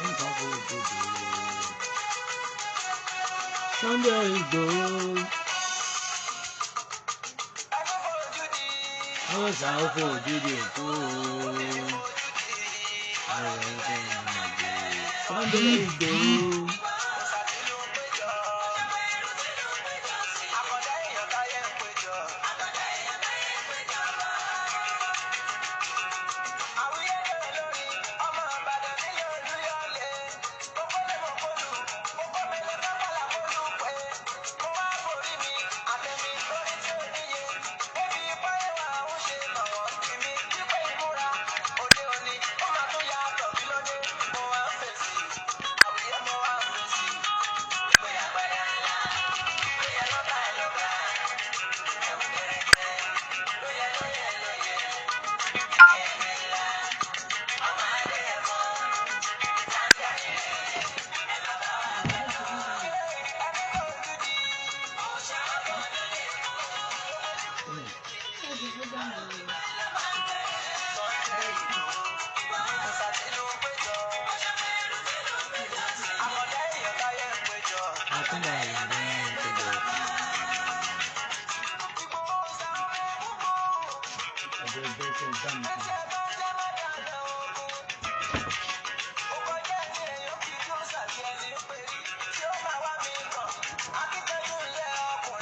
nǹkan fojú di Sunday Igboho ó sá ó fojú di òkú Sunday Igboho.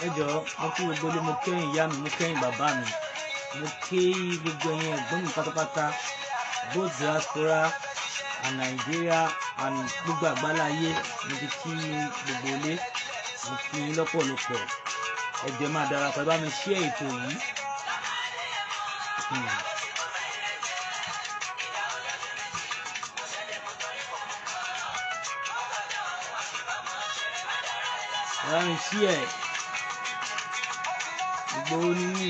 Ẹ jọ̀ọ́ mo kí gbogbo ilé, mo kẹ́yìn ìyá mi, mo kẹ́yìn bàbá mi, mo kí gbogbo ẹ̀yin ẹ̀gbọ́n mi pátápátá, both diaspora and Nigeria and gbogbo àgbáláyé. Mo ti kí gbogbo ilé, mo kí yín lọ́pọ̀lọpọ̀. Ẹ jọ̀ọ́ máa darapọ̀, ẹ bá mi share ètò yìí. Ẹ bá mi share. Igboho ni mí.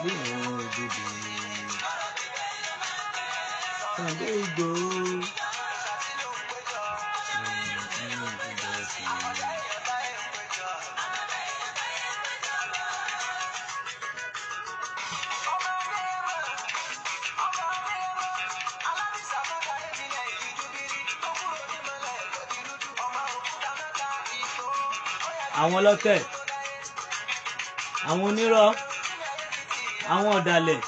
Igboho òdodo. Sunday Igboho. Àwọn ọlọ́tẹ̀, àwọn onírọ́, àwọn ọ̀dàlẹ̀,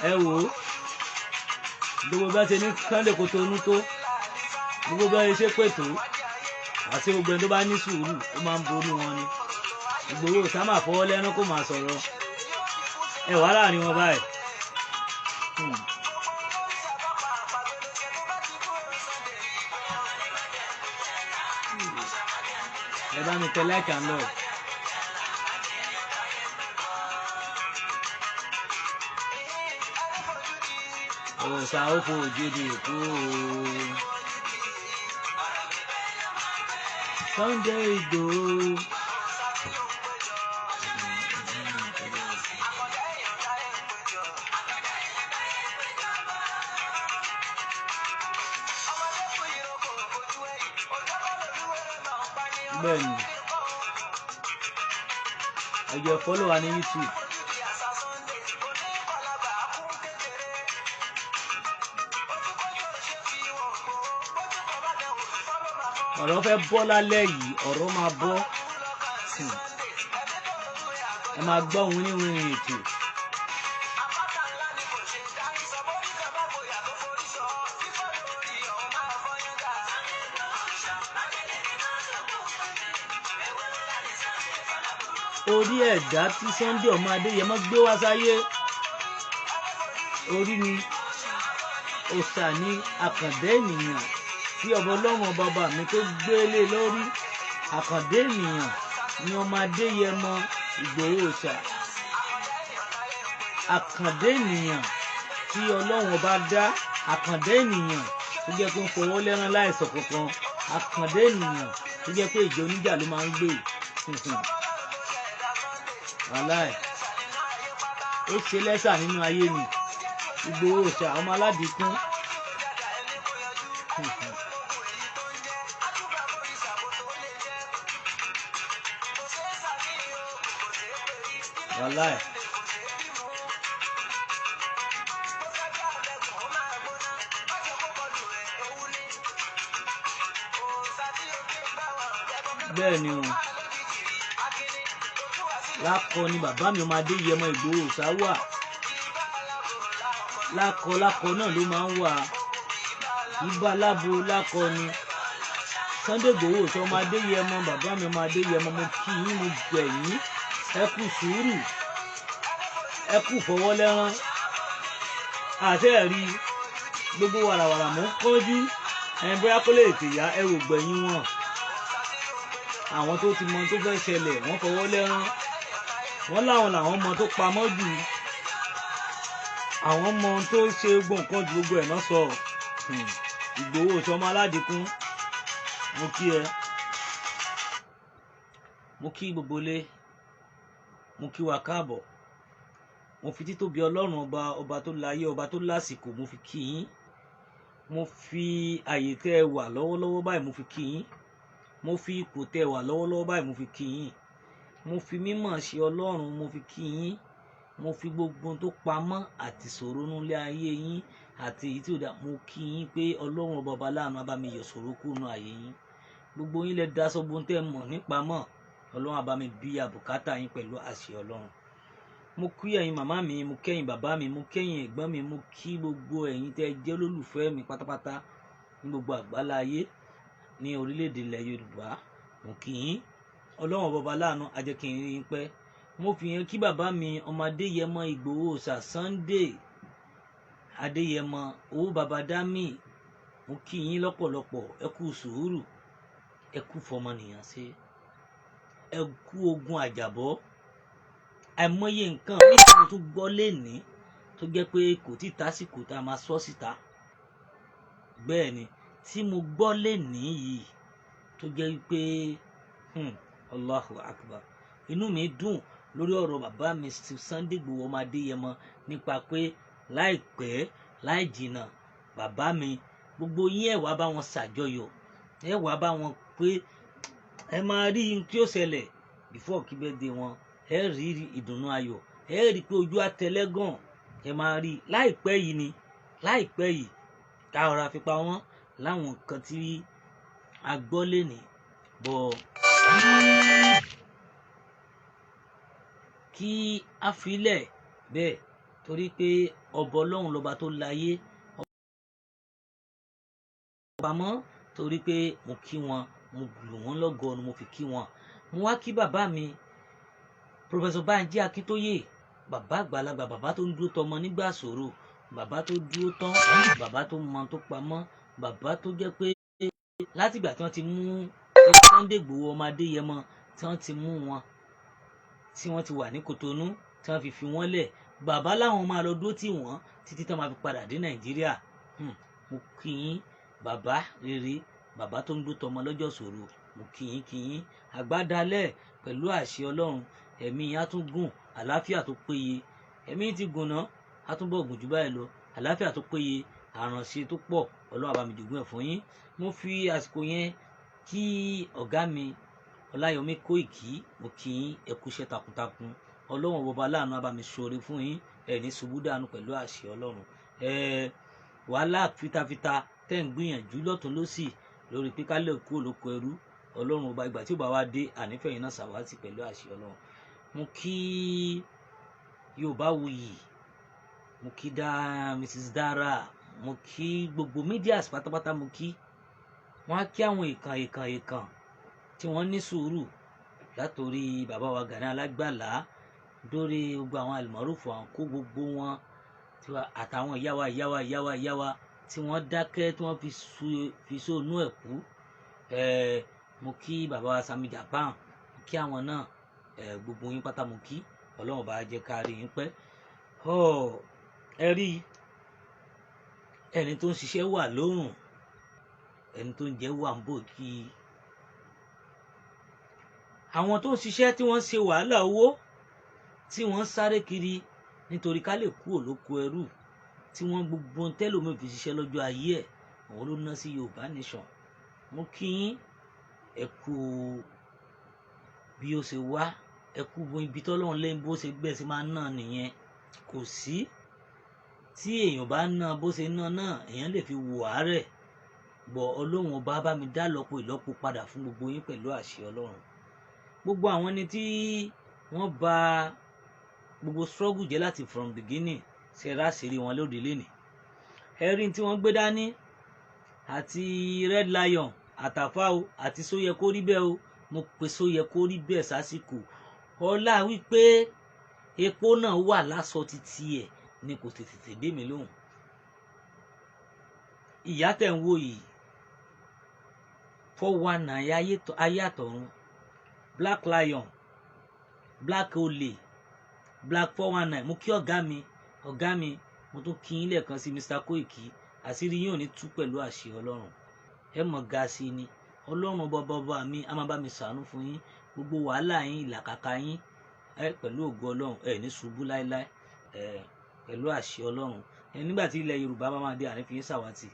ẹ wò ó, gbogbo bá ṣe ní kánlẹ̀ kó tó nú tó, gbogbo bá ṣe ṣe pètò, àti gbogbo ẹni tó bá ní sùúrù ó máa ń borí wọn ni. Ìgbòho sá máa fọwọ́ lẹ́nu kó máa sọ̀rọ̀, ẹ wà láàrin wọn báyìí. Ẹ bá mi tẹ like and love. Òòṣà ó fojú di òkú Sunday Igboho. Bẹ́ẹ̀ni, ẹ jọ̀ọ́ follow wa ní YouTube. Ọ̀rọ̀ fẹ́ bọ́ lálẹ́ yìí, ọ̀rọ̀ máa bọ́. Ẹ máa gbọ́ òun ní ìrìn ètò. Orí ẹ̀dá tí Sunday ọmọ Adéyẹmọ gbé wá sáyé, orí ni òòṣà ní àkàndé ènìyàn tí ọba ọlọ́run bàbá mi tó gbélé lórí. Àkàndé ènìyàn ni ọmọ Adéyẹmọ Ìgbòho òòṣà. Àkàndé ènìyàn tí ọlọ́run bá dá. Àkàndé ènìyàn tó jẹ́ pé ń fọwọ́ lẹ́rán láìsọ̀ kankan. Àkàndé ènìyàn tó jẹ́ pé ìjọ oníjà ló máa ń gbé. Wàláì ó ṣe lẹ́sà nínú ayé ni. Ìgbòho òòṣà ọmọ aládìkún. Wàláì bẹ́ẹ̀ ni o lákọ ni bàbá mi ọmọ Adéyẹmọ Ìgbòho sáwà lákọ náà ló máa ń wà ibà lábo lákọ ni Sunday Igboho sọ ọmọ Adéyẹmọ bàbá mi ọmọ Adéyẹmọ mo kí yín mo bẹ̀ yín ẹ kú sùúrù ẹ kú fọwọ́lẹ́rán àti ẹ̀rí gbogbo wàràwàrà mọ́ kánjú ẹ̀yin bóyá kó lè tèyà ẹ rò gbẹ̀yìn wọn àwọn tó ti mọ tó fẹ́ ṣẹlẹ̀ wọ́n fọwọ́lẹ́rán wọ́n láwọn làwọn mọ tó pamọ́ jù àwọn mọ tó ṣe gbọ̀ǹkan ju gbogbo ẹ̀ náà sọ Ìgbòho sọmọ aládìkún mo kí ẹ mo kí gbogbo ilé mo kí wa káàbọ̀ mo fi títóbi Ọlọ́run ọba tó láyé ọba tó lásìkò mo fi kí yín mo fi àyè tẹ́ ẹ wà lọ́wọ́lọ́wọ́ báyìí mo fi kí yín mo fi ipò tẹ́ ẹ wà lọ́wọ́lọ́wọ́ báyìí mo fi kí yín mo fi mímọ̀ ṣe Ọlọ́run mo fi kí yín mo fi gbogbo tó pamọ́ àti ṣòro nílé ayé yín àti èyí tí ò dá mo kí yín pé Ọlọ́run ọba láàánú bá mi yọ ṣòro kúrò ayé yín gbogbo yín lẹ dá sọ́gbọ́n tẹ́ mọ̀ nípamọ́ Ọlọ́run bá mi bí àbùkátà yín pẹ̀lú àṣẹ Ọlọ́run mo kí ẹ̀yin màmá mi mo kẹ́yìn bàbá mi mo kẹ́yìn ẹ̀gbọ́n mi mo kí gbogbo ẹ̀yin tẹ́ jẹ́ olólùfẹ́ mi pátápátá ní gbogbo àgbáláyé ní orílẹ̀-èdè ilẹ̀ Yorùbá mo kí yín Ọlọ́run ọba láàánú á jẹ́ kí n rí yín pẹ́ mo fi yẹn kí bàbá mi ọmọ Adéyẹmọ Ìgbòho ṣà Sunday Adéyẹmọ owó bàbá dámì mo kí yín lọ́pọ̀lọpọ̀ ẹ kú sùúrù ẹ kú fọmọnìyàn ṣe ẹ kú ogun àjàbọ́ àìmọye nǹkan mi tí mo tún gbọ́ lénìí tó jẹ́ pé kò tí tásìkò tá a máa sọ síta bẹ́ẹ̀ ni tí mo gbọ́ lénìí yìí tó jẹ́ pé Allahu Akbar inú mi dùn lórí ọ̀rọ̀ bàbá mi Sunday Igboho ọmọ Adéyẹmọ nípa pé láìpẹ́ láì jìnnà bàbá mi gbogbo yín ẹ wá bá wọn ṣàjọyọ̀ ẹ wá bá wọn pé ẹ máa rí ohun tí ó ṣẹlẹ̀ before kí birthday wọn ẹ rí ìdùnnú ayọ̀ ẹ rí pé ojú àtẹlẹ́gàn ẹ máa rí láìpẹ́ yìí ni láìpẹ́ yìí ká ọ̀rọ̀ àfipá wọn láwọn nǹkan tí a gbọ́ lénìí bọ̀ kí a filẹ̀ bẹ́ẹ̀ torí pé ọba Ọlọ́run lọ́ba tó láyé pamọ́ torí pé mo kí wọn mo lù wọ́n lọ́gọ̀ ni mo fi kí wọn mo wá kí bàbá mi Professor Banji Akíntóyè bàbá àgbàlagbà bàbá tó ń dúró tọmọ nígbà ṣòro bàbá tó dúró tán bàbá tó mọ tó pamọ́ bàbá tó jẹ́ pé látìgbà tí wọ́n ti mú Sunday Igboho ọmọ Adéyẹmọ tí wọ́n ti mú wọn tí wọ́n ti wà ní Kòtónú tí wọ́n fi wọ́n lẹ̀ bàbá láwọn máa lọ dúró tì wọ́n títí tí wọ́n máa fi padà dé Nàìjíríà mo kí yín bàbá rere bàbá tó ń dúró tọmọ lọ́jọ́ ṣòro mo kí yín àgbádalẹ̀ pẹ̀lú àṣẹ Ọlọ́run ẹ̀mí á tún gùn àlàáfíà tó péye ẹ̀mí ti gùn náà á tún bọ̀ gùn jù báyìí lọ àlàáfíà tó péye àrànṣe tó pọ̀ Ọlọ́run bá mi jogún ẹ̀ fún yín mo fi àsìkò yẹn kí ọ̀gá mi Ọláyọmí Kóìkí mo kí yín ẹ kú iṣẹ́ takuntakun Ọlọ́run ọba láàánú á bá mi ṣoore fún yín ẹ ní ṣubú dànù pẹ̀lú àṣẹ Ọlọ́run wàhálà fitafita tẹ́ ń gbìyànjú lọ́tún lọ́sì lórí pé ká lè kú olóko ẹrú Ọlọ́run ọba ìgbà tí ó bá wá dé ànífẹ̀yìn náà ṣàwátì pẹ̀lú àṣẹ Ọlọ́run mo kí Yorùbáwùyí mo kí Mrs. Dara mo kí gbogbo medias pátápátá mo kí wọn á kí àwọn èèkàn tí wọ́n ní sùúrù látòrí bàbá wa Gani Alágbàlá dórí gbogbo àwọn àlùmọ́rùfù àwọn kó gbogbo wọn àtàwọn ìyá wa tí wọ́n dákẹ́ tí wọ́n fi sóònú ẹ̀ kú mo kí bàbá wa Sami Japan mo kí àwọn náà gbogbo yín pátá mo kí Ọlọ́run bá jẹ́ ká rí yín pẹ́ ẹ rí ẹni tó ń ṣiṣẹ́ wà lóòrùn ẹni tó ń jẹ wà ń bò kí àwọn tó ń ṣiṣẹ́ tí wọ́n ń ṣe wàhálà owó tí wọ́n ń sáré kiri nítorí ká lè kú olóko ẹrú tí wọ́n gbogbo tẹ́lómi fi ṣiṣẹ́ lọ́jọ́ ayé ẹ̀ àwọn ló ná sí Yorùbá nation mo kí yín ẹ kú bí ó ṣe wá ẹ kú ibi tọ́lọ́run lẹ́yìn bó ṣe gbẹ̀ sí máa ń ná nìyẹn kò sí tí èèyàn bá ná bó ṣe ná náà èèyàn lè fi wò àárẹ̀ bọ̀ Ọlọ́run ọba bá mi dá lọ́pọ̀ ìlọ́po padà fún gbogbo yín pẹ̀lú àṣẹ Ọlọ́run. Gbogbo àwọn ẹni tí wọ́n bà gbogbo struggle jẹ́ láti from beginning ṣe ráṣìírí wọn lóde lénìí. Ẹ̀rín tí wọ́n gbé dání àti Red Lion àtàfáò àti soyekoribe o, mo pe soyekoribe sásìkò ọlá wípé epo náà wà lásọ títí ẹ̀ ni kò tètè dé mi lóhùn. Ìyá tẹ̀ ń wò yìí 419 ayé àtọ̀run, Black Lion, Black olè, Black 419. Mo kí ọ̀gá mi, mo tún kí yín lẹ́ẹ̀kan sí Mr. Koiki. Àṣírí yín ò ní tú pẹ̀lú àṣẹ Ọlọ́run. Ẹ mọ̀ ga sí ni Ọlọ́run bàbá mi a máa bá mi ṣàánú fún yín. Gbogbo wàhálà yín ìlàkàkà yín pẹ̀lú ògo Ọlọ́run ẹ ní ṣubú láéláé pẹ̀lú àṣẹ Ọlọ́run. Nígbà tí ilẹ̀ Yorùbá bá máa dé àní fi yín ṣàwátì.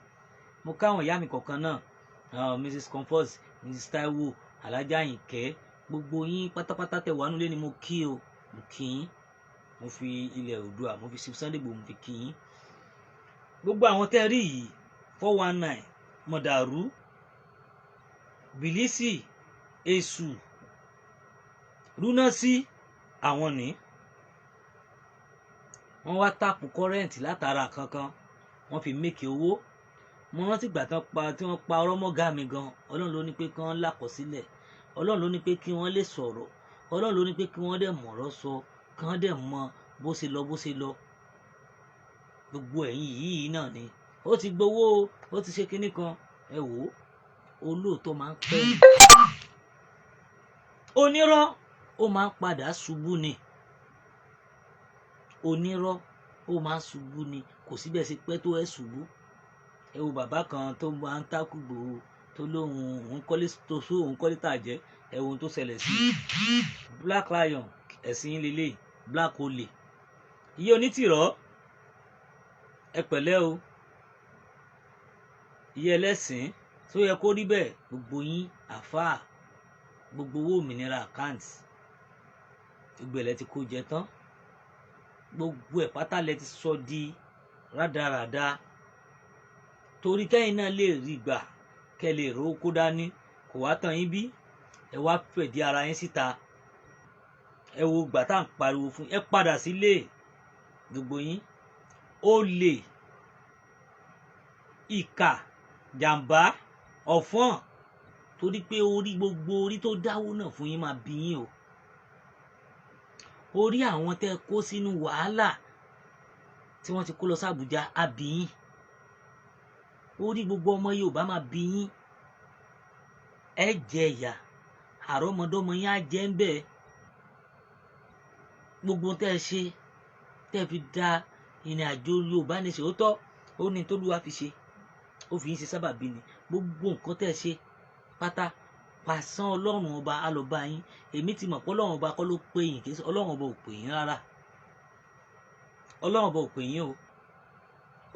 Mo káwọn ìyá mi kọ̀ọ̀kan náà, Mrs. Comfort, Mrs. Taiwo, Alájà Àyìnkẹ́, gbogbo yín pátápátá tẹ́ wà nílé ni mo kí o, mo kí yín. Mo fi ilẹ̀ Oòduà, mo fi Sunday Igboho, mo fi kí yín. Gbogbo àwọn tẹ́ rí yìí 419 Mọ̀dàrú, Bìlísì, Èṣù, Rúnásí, àwọn ní wọ́n wá tápù kọ́rẹ́ǹtì látara kankan wọ́n fi mékè owó. Mo rántí ìgbà tí wọ́n pa ọlọ́mọ́gá mi gan. Ọlọ́run ló ní pé kí wọ́n lákọsílẹ̀, Ọlọ́run ló ní pé kí wọ́n lè sọ̀rọ̀, Ọlọ́run ló ní pé kí wọ́n dẹ̀ mọ̀rọ̀ sọ, kí wọ́n dẹ̀ mọ bó ṣe lọ. Gbogbo ẹ̀yin yìí náà ni ó ti gbowó, ó ti ṣe kinní kan. Ẹ wò ó, olóòótọ́ máa ń pẹ́ ni, onírọ́ ó máa ń padà ṣubú ni, onírọ́ ó máa ń ṣubú ni, kò síbẹ̀ sí pẹ́ tó ẹ̀ ṣubú. Ẹ wo bàbá kan tó máa ń tákù Ìgbòho tó lóhun òun kọ́lé tàjẹ́, ẹ wo ohun tó ṣẹlẹ̀ sí Black Lion ẹ̀sìn lélẹ̀, Black olè. Iye onítìrọ́ ẹ pẹ̀lẹ́ o, iye ẹlẹ́sìn tó yẹ kó rí bẹ́ẹ̀. Gbogbo yín àfáà, gbogbo owó òmìnira àkáǹtì gbogbo ẹ̀ lẹ ti kó jẹ tán, gbogbo ẹ̀ pátá lẹ ti sọ di rádaràda torí kẹ́yìn náà lè rí gbà kẹ́ lè rówó kó dání. Kò wá tán yín bí ẹ wá fẹ̀dí ara yín síta. Ẹ wo gbà tá à ń pariwo fún ẹ padà sílé. Gbogbo yín olè, ìkà, jàǹbá, ọ̀fọ́n, torí pé gbogbo orí tó dáwó náà fún yín máa bí yín o. Orí àwọn tẹ́ kó sínú wàhálà tí wọ́n ti kó lọ sí Àbújá á bí yín. Orí gbogbo ọmọ Yorùbá máa bí yín. Ẹ jẹ ìyà, àrọ́mọdọ́mọ yín á jẹ ń bẹ́ẹ̀. Gbogbo tẹ́ ṣe tẹ́ fi da ìrìn àjò Yorùbá ní ṣe ó tọ́, ó ní tó lúwa fi ṣe, ó fi yín ṣe sábàbí ni. Gbogbo nǹkan tẹ́ ṣe pátá pàṣán Ọlọ́run ọba á lọ bá yín. Èmi ti mọ̀ pé Ọlọ́run ọba kọ́ ló pè yín, kì í ṣe Ọlọ́run ọba ò pè yín rárá. Ọlọ́run ọba ò pè yín o,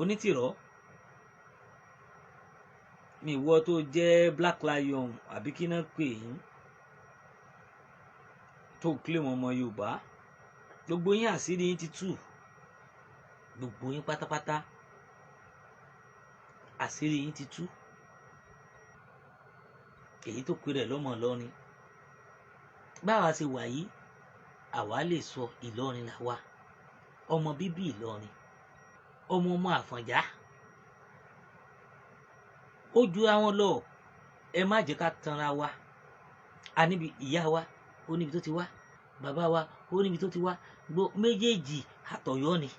onítìrọ́. Mi ìwọ tó jẹ́ Black Lion àbí kí náà pè yín tó claim ọmọ Yorùbá, gbogbo yín àṣírí yín ti tú. Gbogbo yín pátápátá àṣírí yín ti tú. Èyí tó pè rẹ̀ lọ́mọ Ìlọrin, báwa ṣe wà yìí àwa lè sọ Ìlọrin là wà, ọmọ bíbí Ìlọrin, ọmọ Àfọ̀njá. Ó ju àwọn lọ, ẹ má jẹ́ ká tanra wa. A níbi ìyá wa ó níbi tó ti wá, bàbá wa ó níbi tó ti wá, méjèèjì àtọ̀yọ́ ni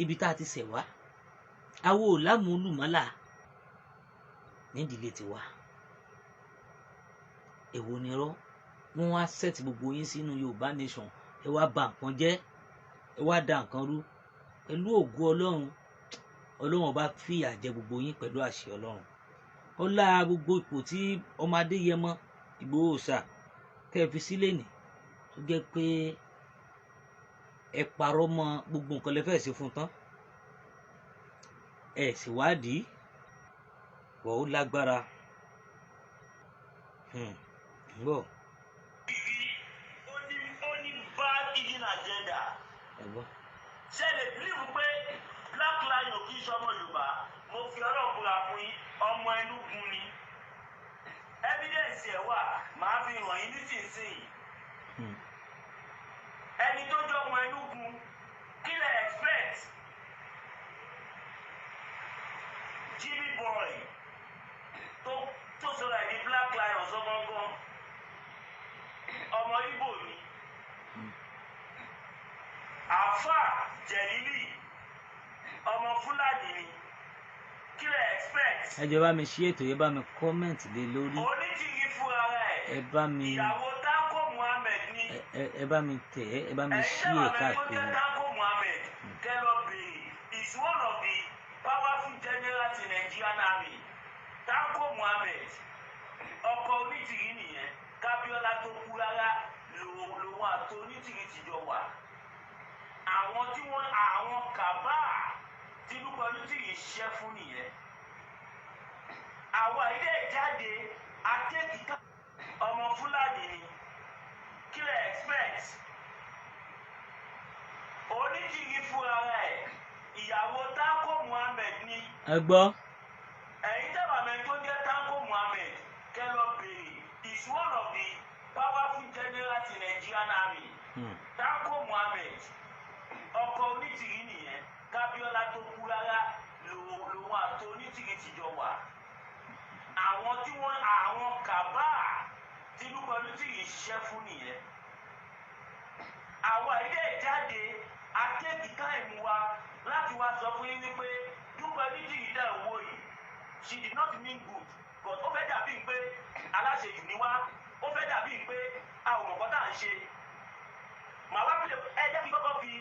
ibi tá a ti ṣẹ̀ wá. Àwo ò lámúlùmọ́là nídìílé tiwa. Èwo ni rọ́, wọ́n wá set gbogbo yín sínú Yorùbá nation, ẹ wá bà nǹkan jẹ́, ẹ wá da nǹkan rú. Pẹ̀lú ògo Ọlọ́run, Ọlọ́run ọba fìyà jẹ gbogbo yín pẹ̀lú àṣẹ Ọlọ́run. Ọlá gbogbo ipò tí ọmọ Adéyẹmọ Ìgbòho Òòṣà tẹ́ fi sílẹ̀ ní, tó jẹ́ pé ẹ parọ́ mọ́ gbogbo nǹkan lẹ fẹ́ ṣe fún tán, ẹ sì wádìí wọ̀ ó lágbára. Bọ́ ó ní bad hidden agenda. Ṣé lè believe pé Black Lion kì í ṣọmọ Yorùbá? mo fi ọlọ́run búra fún yín ọmọ Enugu ni evidence ẹ̀ wà màá fi hàn yín nísinsìnyí ẹni tó jọ ọmọ Enugu kí lẹ expect Jimmy boy tó sọ̀rọ̀ ẹ̀ ní Black Lion sọ́gọ́ngàn ọmọ Igbo ni àfà Jẹ̀lílì ọmọ Fúlàní ni kí lẹ expect. ẹ jẹ́ bá mi ṣí ètò yẹn bá mi comment lé lórí. Onítìrí fúnra rẹ̀ ẹ bá mi ìyàwó Tanko Muhammed ni. ẹ bá mi tẹ̀ ẹ bá mi ṣí ẹ̀ káàkiri. Tanko Muhammed kẹlọ bèrè is one of the powerful generals in Nigerian army. Tanko Muhammed ọkọ Onítìrí nìyẹn kábíọ́lá tó kú rárá lòun àti Onítìrí tìjọ wà. Àwọn tí wọ́n àwọn kàbá tí Dúpẹ́ Onítìrí ṣiṣẹ́ fún nìyẹn. Àwa ilé ìjáde akẹ́kìká ọmọ Fúlàní ni kí lẹ expect. Onítìrí fúnra rẹ̀ ìyàwó Tanko Muhammed ni. ẹ gbọ́. Ẹ̀yin dábàá mẹ́rin tó jẹ́ Tanko Muhammed kẹ́lọ bèrè is one of the powerful generals in Nigerian army. Tanko Muhammed ọkọ Onítìrí nìyẹn kábíọ́lá tó kú rárá lòun àti Onítìrí tìjọ wà. Àwọn tí wọ́n àwọn kàbá tí Dúpẹ́ Onítìrí ṣiṣẹ́ fún nìyẹn. Àwa ilé ìjáde akẹ́kìká ìmú wa láti wá sọ fún yín wípé Dúpẹ́ Onítìrí dẹ̀ wò yìí she did not mean good but ó fẹ́ dàbí pé aláṣejù ni wá ó fẹ́ dàbí pé a ò mọ̀ kọ́tà ń ṣe. Màá wá pílẹ̀ ẹ jẹ́ kí kọ́kọ́ fi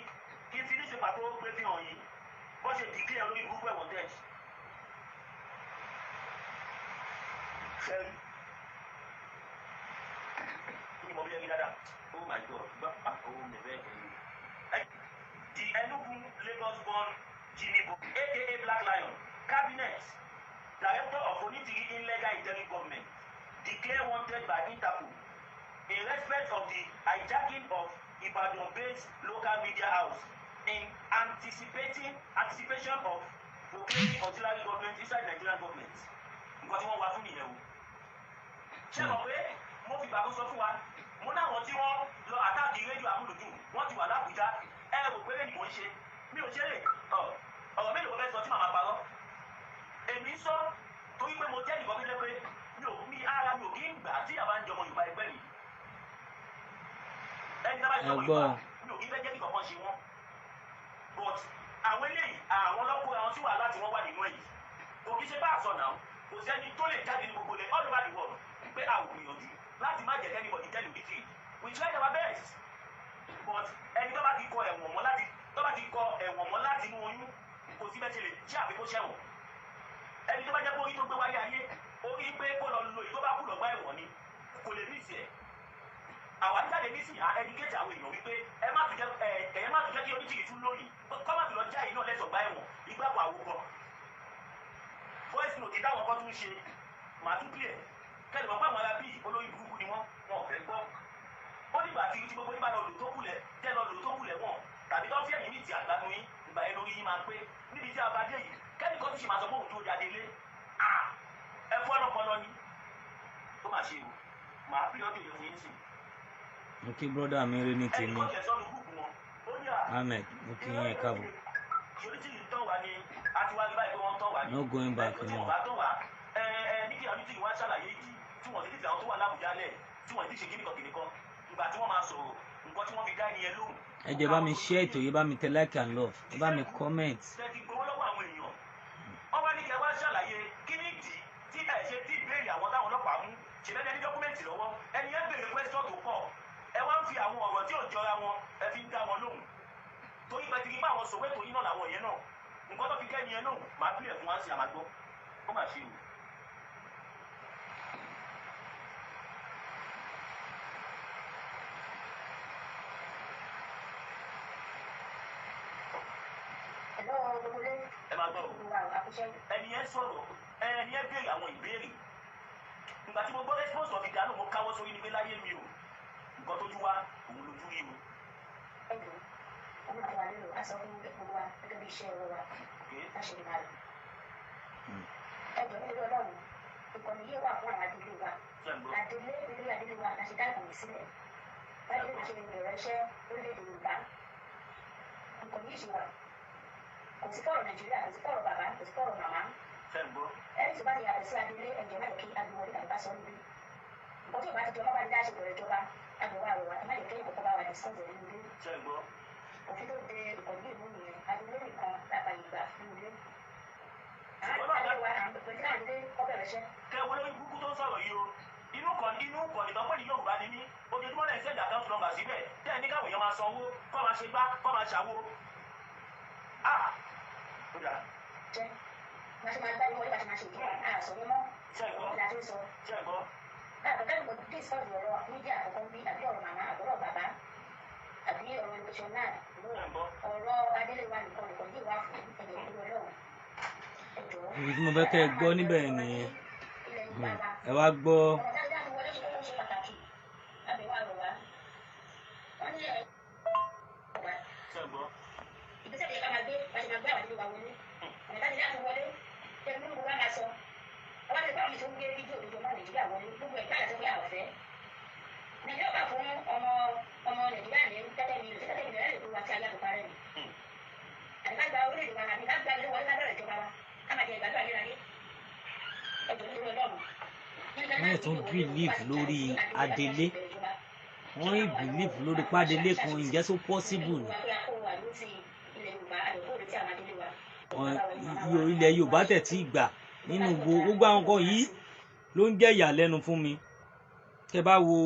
kí n fi ní ṣe pàtó pé fi hàn yín bó ṣe dìgbé ẹ lórí gúgú ẹ̀wọ̀n tẹ́ẹ̀sì. Sẹ́yìn ní mo bí ẹni dáadáa oh my God gbá oh my God. The Enugu Lagos-born Jimmy Boy aka Black Lion cabinet director of Onítìrí illegal interim government declared wanted by Interpol in respect of the hijacking of Ibadan-based local media house in anticipation of proclaiming auxiliary government inside Nigerian government. Nǹkan tí wọ́n wá fún nìyẹn o. Ṣé mọ̀ pé mo fi gbàgbọ́ sọ fún wa mo náwọn tí wọ́n lọ àtàkì rédíò amúlùdùn wọ́n ti wà l'Ábùjá ẹ rò pé lè ní mò ń ṣe mi ò ṣe lè ọ̀rọ̀ mélòó fẹ́ sọ tí màmá parọ́. Èmi sọ torí pé mo jẹ́ nìkan tó jẹ́ pé mi ara mi ò kí ń gbà tí àbá ń jọmọ Yorùbá ẹgbẹ́ mi. Ẹni tí a bá ń jọmọ Yorùbá mi ò kí fẹ́ jẹ́ kí kankan ṣe wọ́n. But àwọn eléyìí àwọn lọ́kùnrin àwọn tí wà láti wọ́n wà nínú èyí kò kí ṣe bá àṣọ náà kò sẹ́ni tó lè jáde ní gbogbo ilẹ̀ all over the world pé a ò gbìyànjú láti má jẹ́ anybody tell you the truth we tried our best but ẹni tó bá ti kọ ẹ̀wọ̀n mọ́ láti inú oyún kò sí bẹ́ẹ̀ ṣe lè ṣe àfikún ṣẹ̀wọ̀n ẹni tó bá jẹ́ pé orí tó gbé wáyé ayé orí pé kó lọ lo èyí tó bá kú lọ́gbà ẹ̀wọ̀n ni kò lè rí ìsẹ̀ àwa ń jáde nísìnyí à ẹdíkéètì àwọn èèyàn wípé ẹ má tún jẹ́ kí Onítìrí tún lóyìn kọ́ má tún lọ já yìí náà lẹ́sọ̀gbà ẹ̀wọ̀n ìgbàgbọ́ àwòkọ́ voice note táwọn kan tún ṣe màá tún clear kẹ́lẹ̀ mọ̀ pé àwọn ará bíi olórí burúkú ni wọ́n ò fẹ́ gbọ́ ó nígbà tí gbogbo yín bá lọ lò tó kulẹ̀ tẹ́ lọ lò tó kulẹ̀ wọ̀n tàbí tó ń fi ẹ̀yìn ní ti àgbánu yín ìgbà yẹn lórí yín máa pé níbi tí a bá dé yìí kẹ́lẹ̀ kan tún ṣe máa sọ fóun tó jáde lé ẹ fọ́ ọlọ́pọlọ ni tó máa ṣe o màá fi ọdún yìí fún yín sìn. mo kí brọ́dà mi rí ní tèmi Ahmed mo kí yín káàbọ̀. No going back anymore. Ní kí Onítìrí wá ṣàlàyé yìí tí wọ́n ti àwọn tó wà l'Ábùjá lẹ̀ tí wọ́n ti ṣe kíníkan kìnìkan ìgbà tí wọ́n máa sọ̀rọ̀ nǹkan tí wọ́n fi dá ẹniyẹn lóhùn. ẹ jẹ́ bá mi share ètò yìí bá mi tẹ like and love ẹ bá mi comment. Tẹ́tí gbowó lọ́wọ́ àwọn èèyàn wọ́n wá ní kí ẹ wá ṣàlàyé kí ní ìdí tí ẹ ṣe tí béèrè àwọn táwọn ọlọ́pàá mú ṣe lẹ́ni ẹni dọ́kúmẹ́ǹtì lọ́wọ́ ẹni yẹn béèrè question tó pọ̀ ẹ wá ń fi àwọn ọ̀rọ̀ tí ò jọra wọn ẹ fi ń dá wọn lóhùn torí pé ti rí bá àwọn sòwé tó yín náà làwọn yẹn náà nǹkan tó fi kẹ́ ẹniyẹn náà máa bílẹ̀ fún wa sí àmàgbọ́ ó mà ṣe o. Ẹ máa gbọ́ ẹni yẹn sọ̀rọ̀ ẹni yẹn béèrè àwọn ìbéèrè nígbà tí mo gbọ́ response of ìdáná mo káwọ́ sórí nígbé láyé mi o nǹkan tójú wá òun lójú rí o. ẹjọ́ nílé Ọlọ́run ìkànnì yìí wà fún àwọn adélé wa adélé wa láti dá ìkànnì sílẹ̀ báyìí ló ṣe bẹ̀rẹ̀ iṣẹ́ lórílẹ̀-èdè Yorùbá ìkànnì yìí ṣe wà kò sí fọ̀rọ̀ Nàìjíríà kò sí fọ̀rọ̀ bàbá kò sí fọ̀rọ̀ màmá ẹni tó bá ti yàtọ̀ sí adélé ẹjọ́ mẹ́jọ kí agbèwọlé tàbí bá sọ níbi nǹkan tí ò bá ti jọ mọ́ bá ti dá ṣe bẹ̀rẹ̀ ìjọba agbèwọ̀ àrẹwà ẹ má yẹ kéèyàn kọ́kọ́ bá wa discuss ẹ̀ nínú ilé òfin tó de ìkànnì ìlú nìyẹn adélé nìkan lápàyè ìgbà nínú ilé kẹwọ́n lórí burúkú tó ń sọ̀rọ̀ yìí o inú kọ̀ọ̀nì ìtọ́pẹ́ ní Yorùbá ni mí ojoojúmọ́ lẹ́yìn sẹ́ńdà account number síbẹ̀ tẹ́ẹ̀ ní káwọn èèyàn máa sanwó kọ́ máa ṣe gbá kọ́ máa ṣàwo. ọ̀rọ̀ adélé wa nìkan yìí wá fún ẹ̀jẹ̀ ìlú Ọlọ́run. Ibi tí mo fẹ́ kẹ́ ẹ gbọ́ níbẹ̀ nìyẹn ẹ wá gbọ́. Wọ́n tún believe lórí Adélé wọ́n yìí believe lórí Pádélé kan ǹjẹ́ so possible ni ilẹ̀ Yorùbá tẹ̀ tí gbà nínú gbogbo àwọn nǹkan yìí ló ń jẹ́ ìyàlẹ́nu fún mi. Tẹ́ bá wo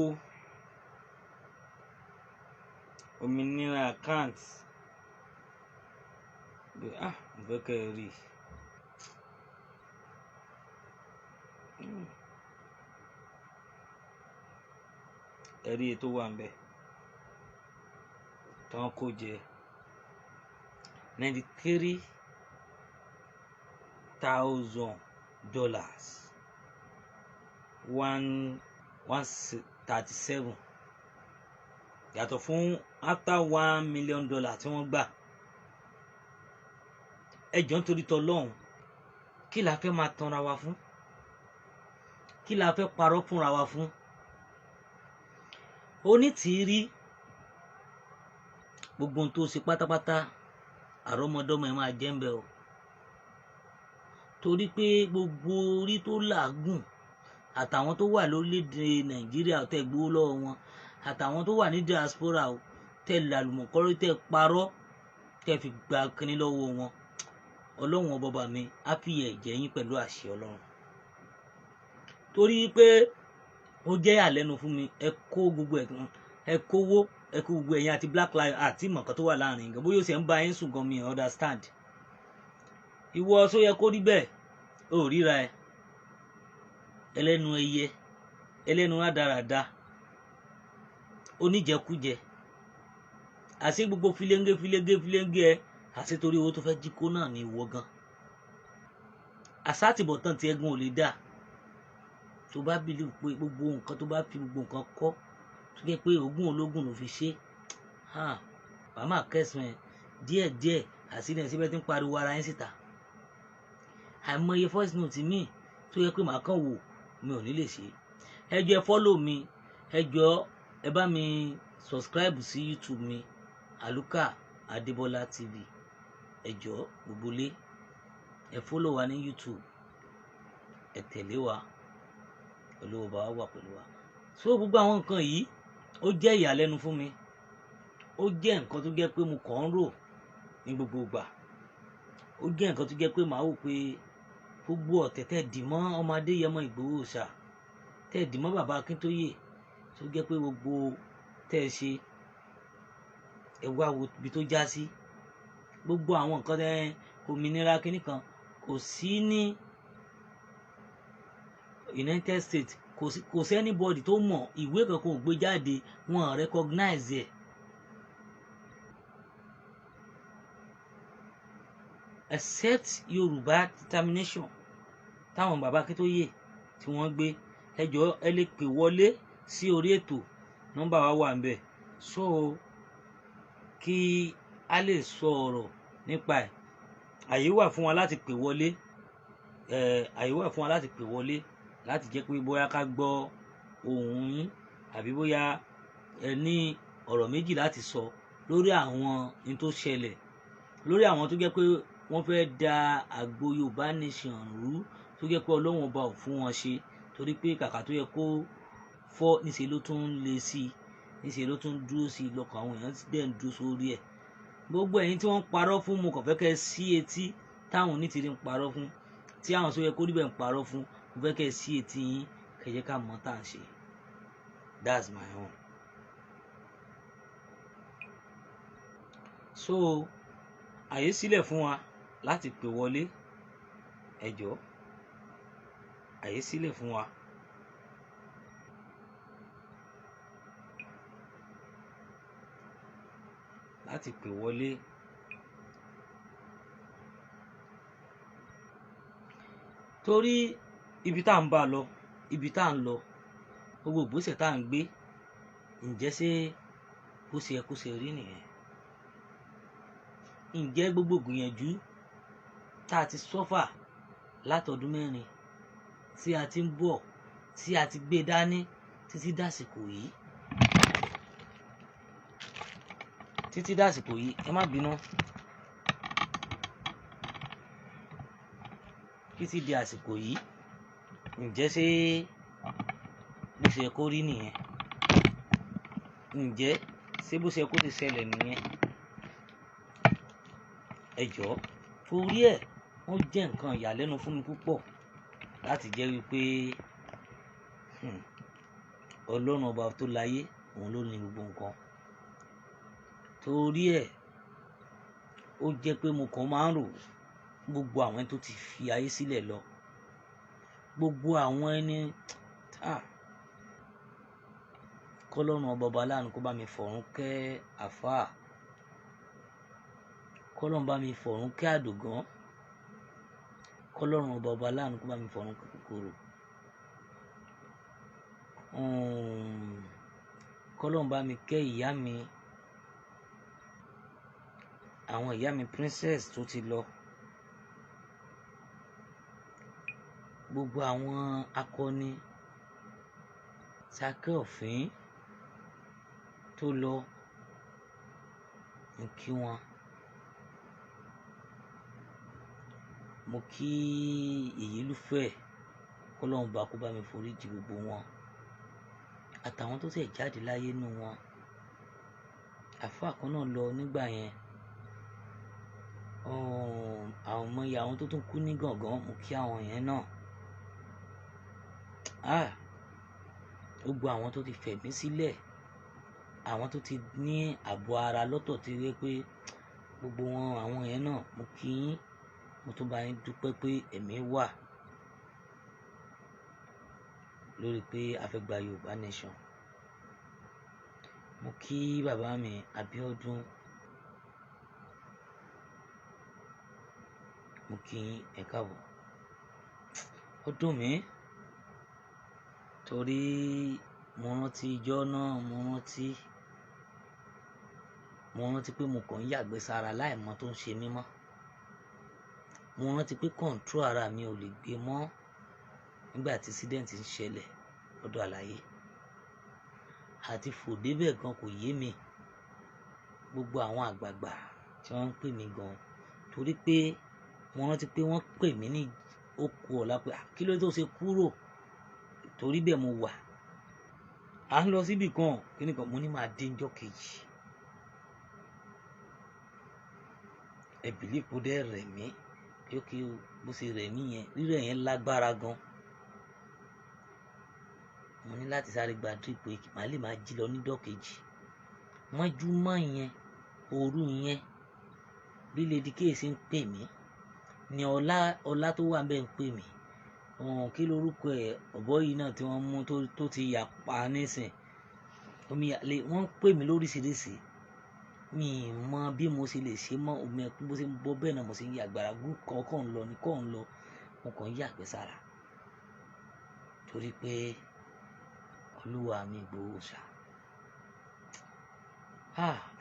òmìnira account mo fẹ́ kẹ́ ẹ rí ẹ̀rí ètò wà ń bẹ̀ tán kó jẹ $93,000 137 yàtọ̀ fún after $1 million tí wọ́n gbà. Ẹjọ́ nítorí tọlọ́hun kí la fẹ́ máa tanra wa fún, kí la fẹ́ parọ́ fúnra wa fún. Onítìrí gbogbo ohun tó ṣe pátápátá àrọ́mọdọ́mọ ẹ máa jẹ́ ń bẹ o, torí pé gbogbo orí tó làágùn àtàwọn tó wà lórílẹ̀‐èdè Nàìjíríà tẹ́ gbowó lọ́wọ́ wọn àtàwọn tó wà ní diaspora o tẹ́ làlùmọ̀kọ́rọ́ tẹ́ parọ́ tẹ́ fi gba kínní lọ́wọ́ wọn. Ọlọ́run ọba mi á fi ẹ̀jẹ̀ yín pẹ̀lú àṣẹ Ọlọ́run, torí pé ó jẹ́ àlẹ́nu fún mi. Ẹ kó gbogbo ẹ kówó ẹ kó gbogbo ẹ̀yin àti Black Lives àti ìmọ̀kan tó wà láàrin nǹkan bóyá ó sì ń bá yín sùn gan mi understand. Ìwọ Soyekoribe ò ríra ẹ ẹlẹ́nu ẹyẹ ẹlẹ́nu rádaràda oníjẹkújẹ àti gbogbo filenge ẹ àti torí owó tó fẹ́ jí kó náà ní ìwọ gan. Àsátìbọ̀tán tí ẹ̀gún ò lè dà tó bá believe pé gbogbo nǹkan tó bá fi gbogbo nǹkan kọ́ tó jẹ́ pé ogún ológun ló fi ṣe màmá kẹsàn-án díẹ̀díẹ̀ àṣírí ẹ̀ síbẹ̀ tí ń pariwo ara yín síta. Àìmọye voice note mi tó yẹ pé màá kàn wò mi ò ní lè ṣe. Ẹ jọ̀ọ́ ẹ follow mi, ẹ jọ̀ọ́ ẹ bá mi subscribe sí YouTube mi Aluka Adebola TV. Ẹ jọ̀ọ́ gbogbo lé ẹ follow wa ní YouTube, ẹ tẹ̀lé wa, olówó bá wà pẹ̀lú wa. So gbogbo àwọn nǹkan yìí ó jẹ́ ìyàlẹ́nu fún mi, ó jẹ́ nǹkan tó jẹ́ pé mo kàn ń rò ní gbogbo ìgbà, ó jẹ́ nǹkan tó jẹ́ pé màá wò pé gbogbo ọ̀tẹ̀ tẹ́ dì mọ́ ọmọ Adéyẹmọ Ìgbòho Òòṣà tẹ́ dì mọ́ bàbá Akíntóyè tó jẹ́ pé gbogbo tẹ́ ẹ ṣe ẹ wá wo ibi tó já sí. Gbogbo àwọn nǹkan tẹ́ òmìnira kínní kan kò sí ní United States, kò sí anybody tó mọ̀, ìwé kankan ò gbé jáde, wọn ò recognize ẹ̀. Except Yorùbá determination táwọn bàbá Akíntóyè tí wọ́n gbé. Ẹ jọ̀ọ́ ẹ lè pè wọlé sí orí ètò, nọ́mbà wa wà ńbẹ̀, so kí a lè sọ ọ̀rọ̀ nípa ẹ̀. Àyè wà fún wa láti pè wọlé àyè wà fún wa láti pè wọlé láti jẹ́ pé bóyá ká gbọ́ ohùn yín àbí bóyá ẹ ní ọ̀rọ̀ méjì láti sọ lórí àwọn ní tó ṣẹlẹ̀, lórí àwọn tó jẹ́ pé wọ́n fẹ́ da àgbo Yorùbá nation rú, tó jẹ́ pé Ọlọ́run ọba ò fún wọn ṣe, torí pé kàkà tó yẹ kó fọ́ níṣẹ́ ló tún ń le sí i, níṣẹ́ ló tún dúró sí i, lọ́kàn àwọn èèyàn dẹ̀ ń dúró sórí ẹ̀. Gbogbo ẹ̀yin tí wọ́n ń parọ́ fún, mo kàn fẹ́ kẹ́ ẹ sí etí táwọn onítìrí ń parọ́ fún, tí àwọn soyekoribe ń parọ́ fún, mo fẹ́ kẹ́ ẹ sí etí yín, kẹ́ jẹ́ ká mọ̀ tá à ń ṣe. That's my own. So àyè sílẹ̀ fún wa láti pè wọlé, ẹ jọ̀ọ́, àyè sílẹ̀ fún wa. Láti pè wọlé. Torí ibi tá à ń bá lọ, ibi tá à ń lọ, gbogbo ìgbésẹ̀ tá à ń gbé, ǹjẹ́ ṣé bó ṣe yẹ kó ṣe rí nìyẹn? Ǹjẹ́ gbogbo gbìyànjú tá a ti sọ́fà látọdún 4 tí a ti ń bọ̀, tí a ti gbé dání títí dàsìkò yìí, ẹ má bínú, títí di àsìkò yìí, ǹjẹ́ ṣé bó ṣe yẹ kó rí nìyẹn? Ǹjẹ́ ṣé bó ṣe yẹ kó ti ṣẹlẹ̀ nìyẹn? Ẹ jọ̀ọ́, torí ẹ̀ wọ́n jẹ́ nǹkan ìyàlẹ́nu fún mi púpọ̀ láti jẹ́ wípé Ọlọ́run ọba tó láyé, òun ló ní gbogbo nǹkan. Torí ẹ̀ ó jẹ́ pé mo kàn máa ń rò gbogbo àwọn tó ti fi ayé sílẹ̀ lọ, gbogbo àwọn ẹni kọ́lọ́run ọba aláàánú kó bá mi fọ̀run kẹ́ àfáà, kọ́lọ́run bá mi fọ̀run kẹ́ àdògán, kọ́lọ́run ọba aláàánú kó bá mi fọ̀run kẹ́ kòkòrò, kọ́lọ́run bá mi kẹ́ ìyá mi, àwọn ìyá mi princess tó ti lọ, gbogbo àwọn akọni Sákẹ́ Ọ̀fín tó lọ, mo kí wọn, mo kí Ìyílúfẹ́, kọ́lọ́run bá kó bá mi foríjì gbogbo wọn, àtàwọn tó ṣẹ̀ jáde láyé nínú wọn. Àfáà kan náà lọ nígbà yẹn, àwọn ọmọ ìyá àwọn tó tún kú ní gàngán, mo kí àwọn yẹn náà. Gbogbo àwọn tó ti fẹ̀mí sílẹ̀, àwọn tó ti ní ààbò ara lọ́tọ̀, tí wé pé gbogbo wọn, àwọn yẹn náà mo kí yín, mo tún bá yín dúpẹ́ pé ẹ̀mí wà lórí pé a fẹ́ gba Yorùbá nation. Mo kí bàbá mi Abíọ́dún, mo kí yín, ẹ káàbọ̀. Ó dùn mí torí mo rántí ijọ́ náà, mo rántí pé mo kàn ń yàgbẹ́ sára láì mọ̀ tó ń ṣe mí mọ́. Mo rántí pé control ara mi ò lè gbé mọ́ nígbà tí accident ń ṣẹlẹ̀ lọ́dọ̀ àlàyé, àti fò débẹ̀ gan kò yé mi. Gbogbo àwọn àgbààgbà tí wọ́n ń pè mí gan, torí pé mo rántí pé wọ́n pè mí ní òkú ọ̀la pé kí ló tó ṣe kúrò, torí bẹ́ẹ̀ mo wà, à ń lọ síbì kan kíní kan, mo ní máa dé ńjọ́ kejì. Ẹ believe kó dẹ́ rẹ̀ mí, kí bó ṣe rẹ̀ mí yẹn, rírẹ̀ yẹn lágbára gan. Mo ní láti sáré gba drip pé màá lè máa jí lọ níjọ́ kejì. Mọ́júmọ́ yẹn, òru yẹn, bí Lady K ṣe ń pè mí, ni ọlá tó wà bẹ́ẹ̀ ń pè mí. Kí lorúkọ ẹ̀, ọ̀bọ yìí náà tí wọ́n mú tó ti yà pa nísìn, wọ́n pè mí lóríṣiríṣi. Mi mọ bí mo ṣe lè ṣe mọ́, omi ẹkún bó ṣe ń bọ́ bẹ́ẹ̀ náà mo ṣe ń yàgbára gún kọ̀ọ̀kan lọ ní kọ̀ọ̀kan lọ, mo kàn ń yàgbẹ́ sára torí pé Olúwa mi gbòó ṣá.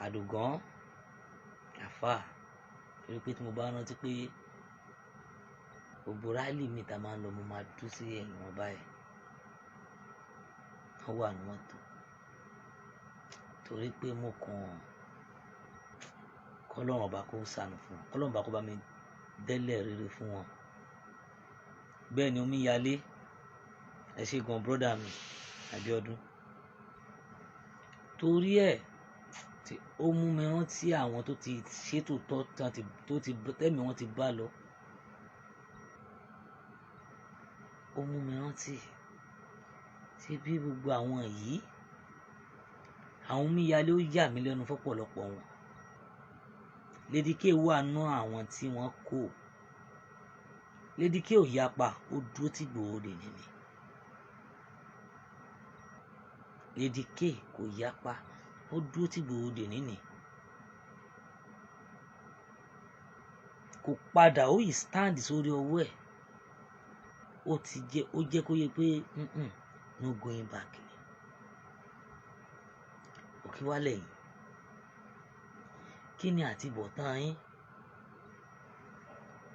Àdògán àfáà, torí pé tí mo bá rántí pé gbogbo rálì mi ta máa ń lọ mo máa dúró sí ẹ̀yìn wọn báyìí, wọ́n wà ní mọ́tò, torí pé mo kàn kọ́lọ́run ọba kó ṣàánú fún wọn, kọ́lọ́run ọba kó bá mi délẹ̀ rere fún wọn. Bẹ́ẹ̀ ni omi yalé, ẹ ṣe gan brọ́dà mi Abíọ́dún, torí ẹ̀ tí ó mú mi rántí àwọn tó ti ṣètò tó ti tẹ́mi wọn ti bá lọ. Ó mú mi rántí ṣe bí gbogbo àwọn yìí, àwọn omíyalé ó yà mí lẹ́nu fọ́pọ̀lọpọ̀ wọn. Lady K wà nú àwọn tí wọ́n kó. Lady K ò yapa, ó dúró tí Ìgbòho dè nìní. Lady K kò yapa, ó dúró tí Ìgbòho dè nìní. Kò padà, ó yìí stand sórí ọwọ́ ẹ̀. Ó jẹ́ kó yẹ pé no going back ni. Òkè wá lẹ́yìn. Kí ni àtibọ̀tán yín?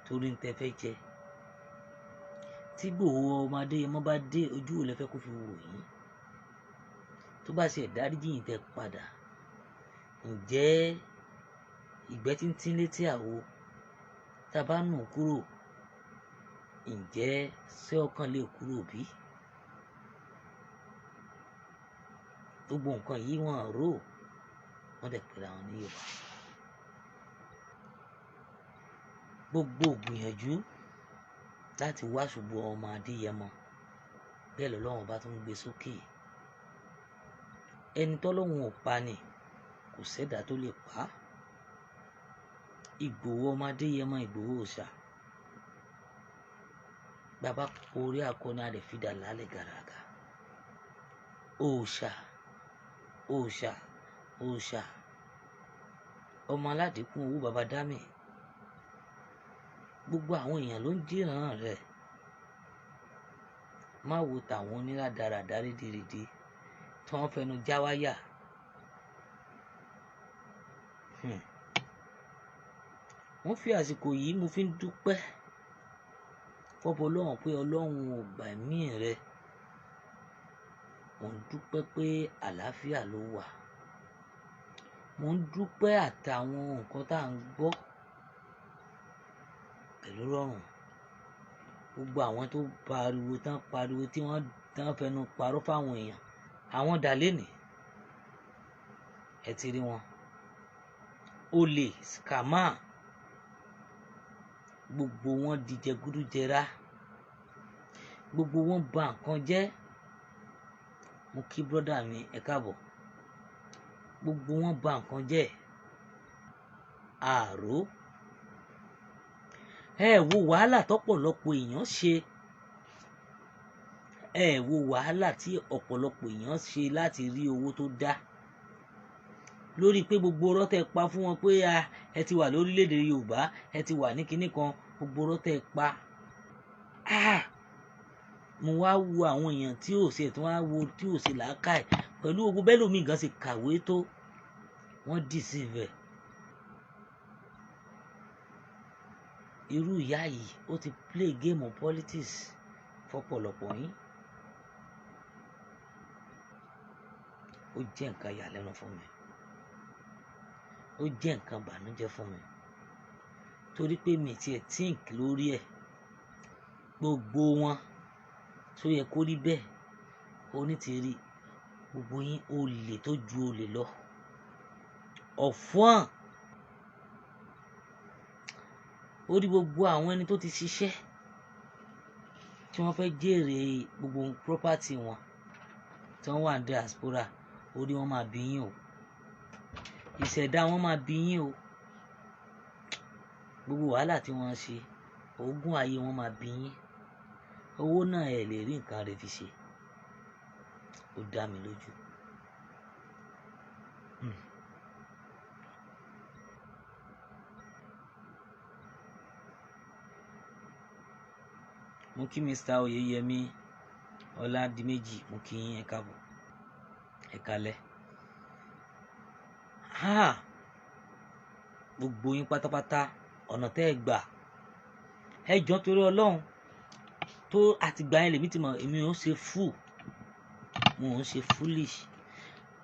Torí ń tẹ́ fẹ́ jẹ. Tí Ìgbòho ọmọ Adéyẹmọ bá dé, ojú ò lẹ fẹ́ kó fi wò yín. Tó bá ṣe ìdáríjì yín tẹ́ padà. Ǹjẹ́ ìgbẹ́ tíntín létí àwo tá bá nù kúrò, ǹjẹ́ ṣé ọkàn lè kúrò bí? Gbogbo nǹkan yìí wọ́n rò, wọ́n dẹ̀ pera wọn ní Yorùbá. Gbogbo gbìyànjú láti wá ṣubú ọmọ Adéyẹmọ, bẹ́ẹ̀ lọ́lọ́run bá tún gbé sókè. Ẹni tọ́lọ́run ò pa ni, kò sẹ́dá tó lè pa á. Ìgbòho ọmọ Adéyẹmọ, Ìgbòho òòṣà. Bàbá orí akọni a lè fi dà lálẹ́ gàràgà. Òòṣà, òòṣà, òòṣà. Ọmọ aládìkún owó bàbá dámì. Gbogbo àwọn èèyàn ló ń jìràn rẹ̀. Má wo tàwọn onílàdàràdà rédèrèdè tí wọ́n fẹnu já wáyà. Wọ́n fi àsìkò yìí mo fi ń dúpẹ́ fọ́bọ Ọlọ́run pé Ọlọ́run ò gbà ẹ̀mí rẹ̀. Mo ń dúpẹ́ pé àlàáfíà ló wà. Mo ń dúpẹ́ àtàwọn nǹkan tá à ń gbọ́ pẹ̀lú rọrùn. Gbogbo àwọn tó pariwo tí wọ́n fẹnu parọ́ fáwọn èèyàn, àwọn dà lénìí. Ẹ ti rí wọn. Olè, scammer, gbogbo wọn di jẹgúdújẹrá. Gbogbo wọn bà nǹkan jẹ́. Mo kí brọ́dà mi ẹ káàbọ̀. Gbogbo wọn bà nǹkan jẹ́. Àró. Ẹ wo wàhálà tọ́pọ̀lọpọ̀ èèyàn ṣe. Ẹ wo wàhálà tí ọ̀pọ̀lọpọ̀ èèyàn ṣe láti rí owó tó dá. Lórí pé gbogbo ọ̀rọ̀ tẹ́ pa fún wọn pé ẹ ti wà lórílẹ̀‐èdè Yorùbá, ẹ ti wà ní kinní kan, gbogbo ọ̀rọ̀ tẹ́ pa. Mo wá wo àwọn èèyàn tí ò ṣe tí ò ṣe làákàyè pẹ̀lú gbogbo bẹ́lòmíì gan ṣe kàwé tó, wọ́n deceive ẹ̀. Irú ìyá yìí ó ti play game of politics fọ́pọ̀lọpọ̀ yín. Ó jẹ́ nǹkan ìyàlẹ́nu fún mi. Ó jẹ́ nǹkan ìbànújẹ́ fún mi. Torí pé mi ti ẹ̀ think lórí ẹ̀. Gbogbo wọn soyekoribe, onítìrí, gbogbo yín olè tó ju olè lọ. Ọ̀fọ́n. Ó rí gbogbo àwọn ẹni tó ti ṣiṣẹ́ tí wọ́n fẹ́ jèrè gbogbo property wọn tí wọ́n wà ní diaspora, ó rí wọn máa bí yín o. Ìṣẹ̀dá wọn máa bí yín o. Gbogbo wàhálà tí wọ́n ṣe, ogún ayé wọn máa bí yín. Owó náà ẹ lè rí nǹkan rẹ̀ fi ṣe. Ó dá mi lójú. Mo kí Mr. Oyeyemi Ọládìméjì, mo kí yín ẹ káàbọ̀. Ẹ kálẹ́. Gbogbo yín pátápátá ọ̀nà tẹ́ ẹ gbà ẹ jọ̀ọ́ torí Ọlọ́run tó àtìgbà yẹn lèmi ti mọ̀ èmi ò ń ṣe fool, mo ò ń ṣe foolish.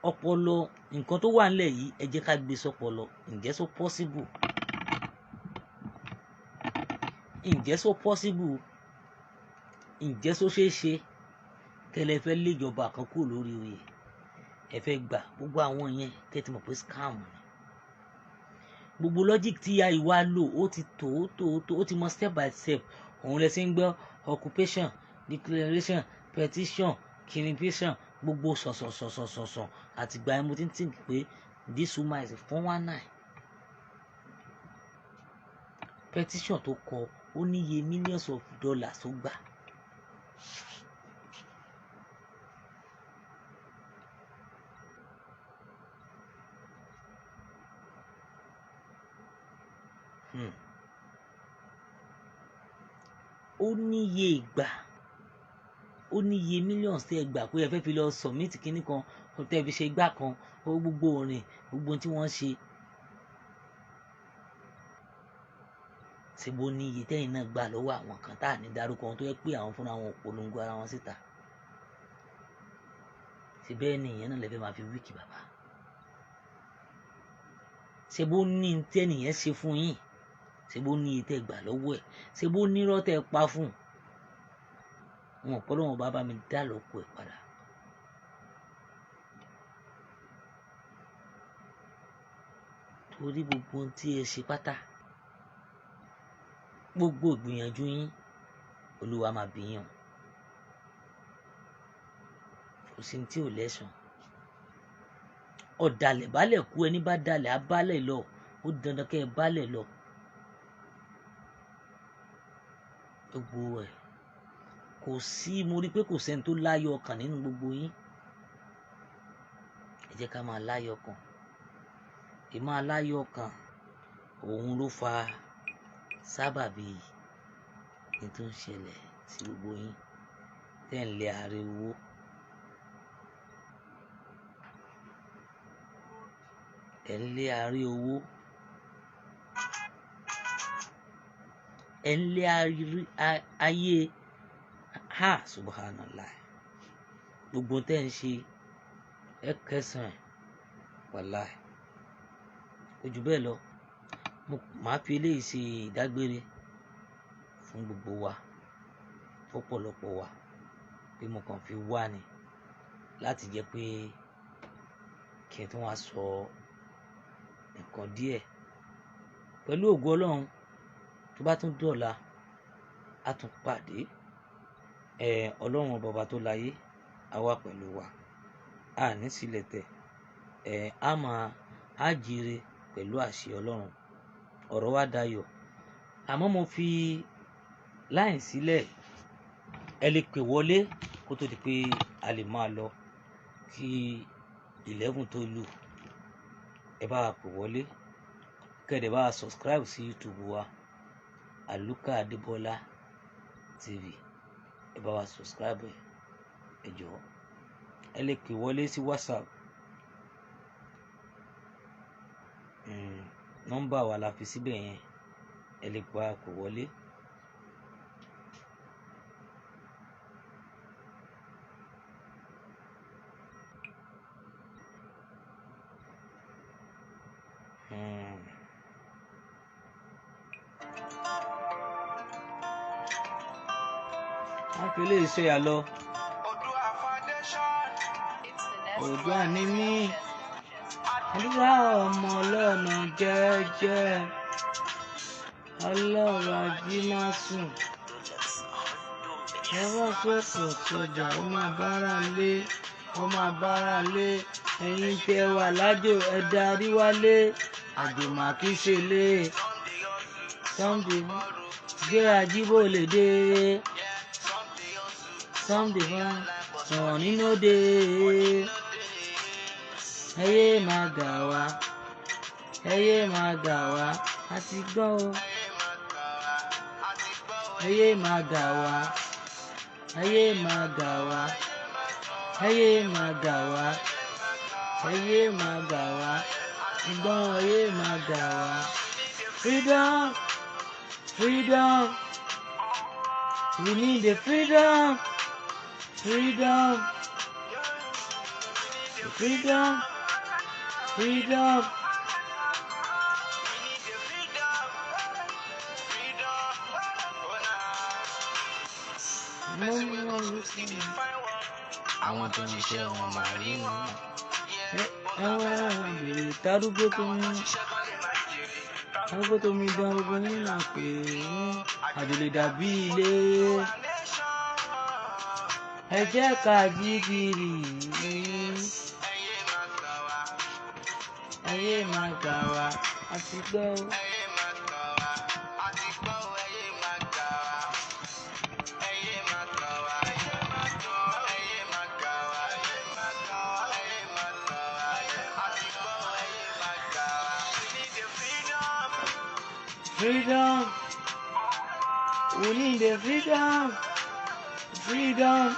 Ọpọlọ nǹkan tó wà nílẹ̀ yìí ẹ jẹ́ ká gbé sọpọlọ. Ǹjẹ́ so possible? Ǹjẹ́ so possible? Ǹjẹ́ so ṣeé ṣe kẹ́lẹ́ fẹ́ lé ìjọba kan kúrò lórí oyè? Ẹ fẹ́ gbà gbogbo àwọn yẹn kẹ́ ti mọ̀ pé scam ni. Gbogbo logic tí ya ìwà lò ó ti ó ti mọ step by step. Òun lẹ ṣe ń gbọ́ occupation, declaration, petition, kinipation, gbogbo sọ̀sọ̀sọ̀sọ̀sọ̀ àtìgbà yẹn mo ti ń think pé this woman is a 419. Petition tó kọ ó níye millions of dollars tó gbà. Ó níye ìgbà, ó níye millions tẹ́ ẹ gbà pé ẹ fẹ́ fi lọ submit kinní kan tẹ́ ẹ fi ṣe igbá kan ó gbogbo orin gbogbo tí wọ́n ṣe. Ṣé bó ní iye tẹ́yìn náà gbà lọ́wọ́ àwọn kan tá à ní dárúkọ wọn tó yẹ pé àwọn fúnra wọn ò polongo ara wọn síta? Ṣé bẹ́ẹ̀ ni ìyẹn náà lè fẹ́ máa fi wíìkì bàbá? Ṣé bó ní tẹ́nìyẹn ṣe fún yín? Ṣé bó ní iye tẹ́ gbà lọ́wọ́ ẹ̀? Ṣé bó ní irọ́ tẹ́ pa fún? Wọn ò pọ́lọ́wọ́n bá mi dá lọ́kọ ẹ̀ padà. Torí gbogbo ohun tí ẹ ṣe pátá, gbogbo ìgbìyànjú yín Olúwa máa bí yín. Kò sí ní tí ò lẹ́san. Ọ̀dàlẹ̀ bálẹ̀ kú, ẹni bá dalẹ̀ á bálẹ̀ lọ, ó dandan kẹ́ ẹ bálẹ̀ lọ. Gbogbo ẹ̀ kò sí, mo rí pé kò sẹ́ni tó láyọ̀ ọkàn nínú gbogbo yín. Ẹ jẹ́ ká máa láyọ̀ ọkàn. Ìmọ̀ aláyọ̀ ọkàn òun ló fa sábàbí ní tó ń ṣẹlẹ̀ sí gbogbo yín tẹ́ ń lé ààrẹ owó. Ẹ ń lé ààrẹ owó. Ẹ ń lé ayé subhanallah. Gbogbo tẹ́ ń ṣe ẹ kẹsàn-án wàláì. Ojú bẹ́ẹ̀ lọ màá fi eléyìí ṣe ìdágbére fún gbogbo wa, fọ́pọ̀lọpọ̀ wa, pé mo kàn fi wá ni láti jẹ́ pé kí n tún wá sọ nǹkan díẹ̀ pẹ̀lú ògo Ọlọ́run. Tó bá tún dọ̀la a tún pàdé. Ọlọ́run bàbá tó láyé á wà pẹ̀lú wa, a ní sílẹ̀ tẹ̀, á jire pẹ̀lú àṣẹ Ọlọ́run. Ọ̀rọ̀ wa dayọ̀. Àmọ́ mo fi láìn sílẹ̀, ẹ lè pè wọlé kó tó di pé a lè máa lọ kí 11 tó lù. Ẹ bá wa pè wọlé, kẹ́ẹ̀dẹ̀ bá wa subscribe sí YouTube wa Aluka Adébọ́lá TV. Ẹ bá wa subscribe ẹ jọ̀ọ́. Ẹ lè pè wọlé sí WhatsApp. Nọ́mbà wa la fi síbẹ̀ yẹn. Ẹ lè pè wọlé. Wọ́n fi lè ṣe àlọ́. Oòduà ni mí, àdúrà ọmọ ọlọ́nà jẹ́jẹ́, ọlọ́run ajímásùn. Ẹ wá sọ̀kọ̀ sọjà, ó máa bára lé, ó máa bára lé. Ẹ̀yin tẹ́ wà lájò ẹ darí wálé, àjò máa kí ṣe lé. Sunday gbé Ajíbólé dé. Sunday wá sọ̀rọ̀ nínú dé. Ẹ yé máa gà wá, ẹ yé máa gà wá, a ti gbọ́ o. Ẹ yé máa gà wá, ẹ yé máa gà wá, ẹ yé máa gà wá, ẹ yé máa gà wá, ṣùgbọ́n ẹ yé máa gà wá. Freedom, freedom, We need the freedom. Freedom. Freedom. Freedom. Àwọn tó ń ṣe wọn máa rí wọn. Àwọn tarúgbó tó ń dán gbogbo nínú pé àdèlè dàbí ilé. Ẹ jẹ́ ká jí gìrì. Ayé máa gbà wá àti gbọ́. Freedom. We need the freedom. Freedom.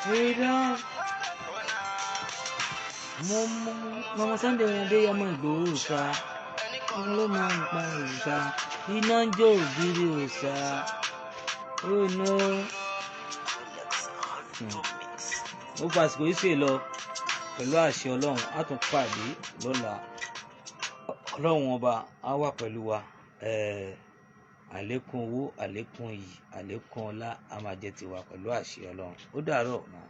Freedom. Mama Sunday Adé ọmọ Ìgbòho òòṣà. Òun ló máa ń pa òòṣà. Iná ń jó ògiri òòṣà. Oh no. Ó fàsìkò yìí ṣe lọ pẹ̀lú àṣẹ Ọlọ́run á tún pàdé lọ́la. Ọlọ́run ọba á wà pẹ̀lú wa. Àlékún owó, àlékún iyì, àlékún ọlá á máa jẹ́ tiwa pẹ̀lú àṣẹ Ọlọ́run. Ó dàárọ̀ náà.